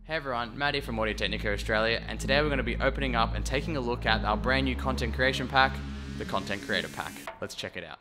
Hey everyone, Matt here from Audio-Technica Australia, and today we're going to be opening up and taking a look at our brand new content creation pack, the Content Creator Pack. Let's check it out.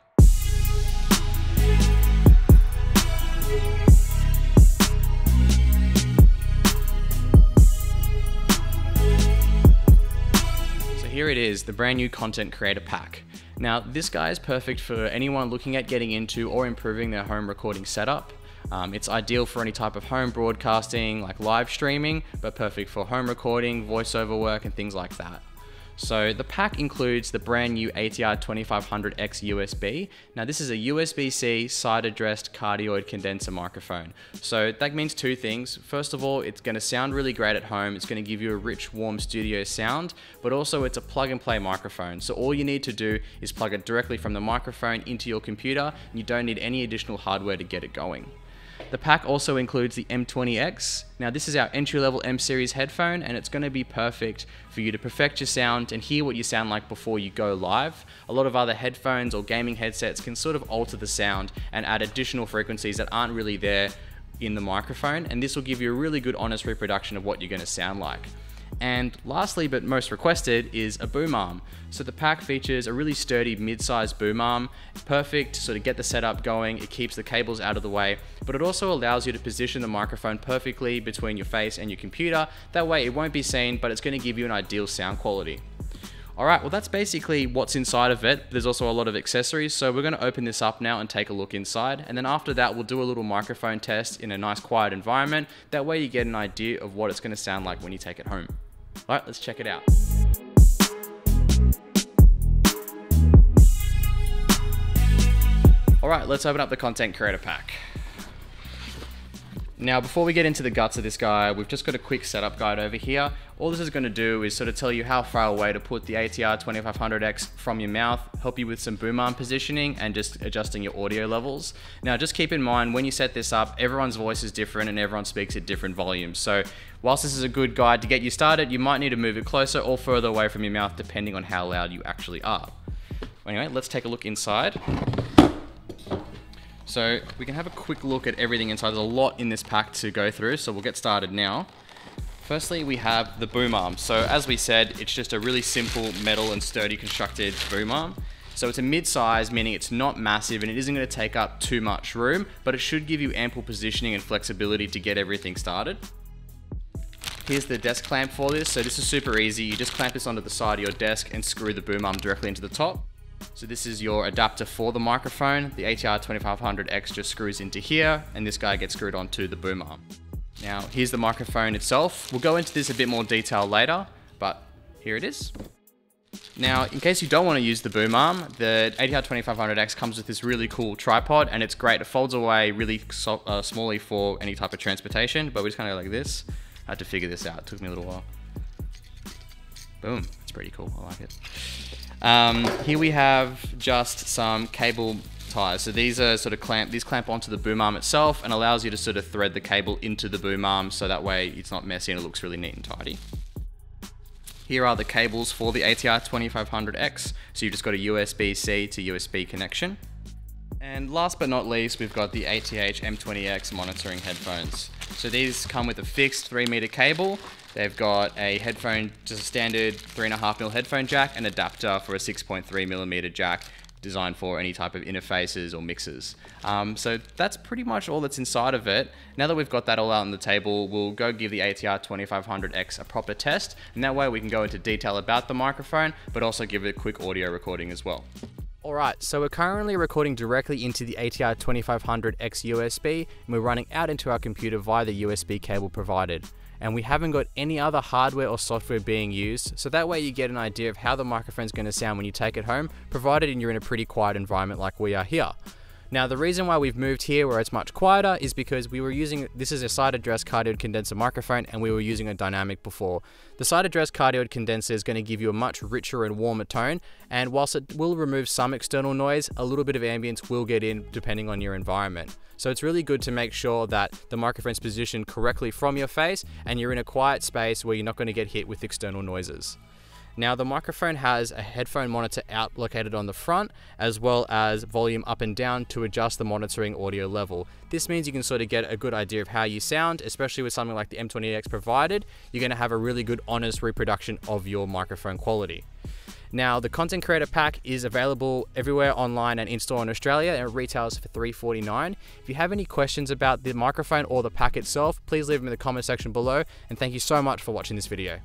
So here it is, the brand new Content Creator Pack. Now this guy is perfect for anyone looking at getting into or improving their home recording setup. It's ideal for any type of home broadcasting like live streaming, but perfect for home recording, voiceover work and things like that. So the pack includes the brand new ATR2500x-USB. Now this is a USB-C side-addressed cardioid condenser microphone. So that means two things. First of all, it's going to sound really great at home. It's going to give you a rich, warm studio sound, but also it's a plug-and-play microphone. So all you need to do is plug it directly from the microphone into your computer, and you don't need any additional hardware to get it going. The pack also includes the M20X. Now this is our entry-level M-series headphone, and it's going to be perfect for you to perfect your sound and hear what you sound like before you go live. A lot of other headphones or gaming headsets can sort of alter the sound and add additional frequencies that aren't really there in the microphone, and this will give you a really good honest reproduction of what you're going to sound like. And lastly, but most requested, is a boom arm. So the pack features a really sturdy mid-sized boom arm, perfect to sort of get the setup going. It keeps the cables out of the way, but it also allows you to position the microphone perfectly between your face and your computer. That way it won't be seen, but it's going to give you an ideal sound quality. Alright, well that's basically what's inside of it. There's also a lot of accessories, so we're going to open this up now and take a look inside, and then after that we'll do a little microphone test in a nice quiet environment. That way you get an idea of what it's going to sound like when you take it home. Alright, let's check it out. Alright, let's open up the Content Creator Pack. Now before we get into the guts of this guy, we've just got a quick setup guide over here. All this is going to do is sort of tell you how far away to put the ATR2500X from your mouth, help you with some boom arm positioning and just adjusting your audio levels. Now just keep in mind when you set this up, everyone's voice is different and everyone speaks at different volumes. So whilst this is a good guide to get you started, you might need to move it closer or further away from your mouth depending on how loud you actually are. Anyway, let's take a look inside. So we can have a quick look at everything inside. There's a lot in this pack to go through, so we'll get started now. Firstly, we have the boom arm. So as we said, it's just a really simple metal and sturdy constructed boom arm. So it's a mid-size, meaning it's not massive and it isn't going to take up too much room, but it should give you ample positioning and flexibility to get everything started. Here's the desk clamp for this. So this is super easy. You just clamp this onto the side of your desk and screw the boom arm directly into the top. So this is your adapter for the microphone. The ATR2500X just screws into here, and this guy gets screwed onto the boom arm. Now, here's the microphone itself. We'll go into this a bit more detail later, but here it is. Now, in case you don't want to use the boom arm, the ATR2500X comes with this really cool tripod, and it's great. It folds away really smallly for any type of transportation, but we just kind of go like this. I had to figure this out. It took me a little while. Boom. It's pretty cool. I like it. Here we have just some cable ties. So these are sort of clamp onto the boom arm itself and allows you to sort of thread the cable into the boom arm so that way it's not messy and it looks really neat and tidy. Here are the cables for the ATR2500X. So you've just got a USB-C to USB connection. And last but not least, we've got the ATH-M20X monitoring headphones. So these come with a fixed 3-meter cable. They've got a headphone, just a standard 3.5mm headphone jack, and adapter for a 6.3mm jack designed for any type of interfaces or mixers. So that's pretty much all that's inside of it. Now that we've got that all out on the table, we'll go give the ATR2500X a proper test, and that way we can go into detail about the microphone, but also give it a quick audio recording as well. Alright, so we're currently recording directly into the ATR2500x-USB, and we're running out into our computer via the USB cable provided. And we haven't got any other hardware or software being used, so that way you get an idea of how the microphone's going to sound when you take it home, provided you're in a pretty quiet environment like we are here. Now the reason why we've moved here where it's much quieter is because we were using, this is a side-addressed cardioid condenser microphone and we were using a dynamic before. The side-addressed cardioid condenser is going to give you a much richer and warmer tone, and whilst it will remove some external noise, a little bit of ambience will get in depending on your environment. So it's really good to make sure that the microphone's positioned correctly from your face and you're in a quiet space where you're not going to get hit with external noises. Now the microphone has a headphone monitor out located on the front, as well as volume up and down to adjust the monitoring audio level. This means you can sort of get a good idea of how you sound, especially with something like the M28X provided. You're going to have a really good honest reproduction of your microphone quality. Now the content creator pack is available everywhere online and in-store in Australia, and it retails for $349. If you have any questions about the microphone or the pack itself, please leave them in the comment section below, and thank you so much for watching this video.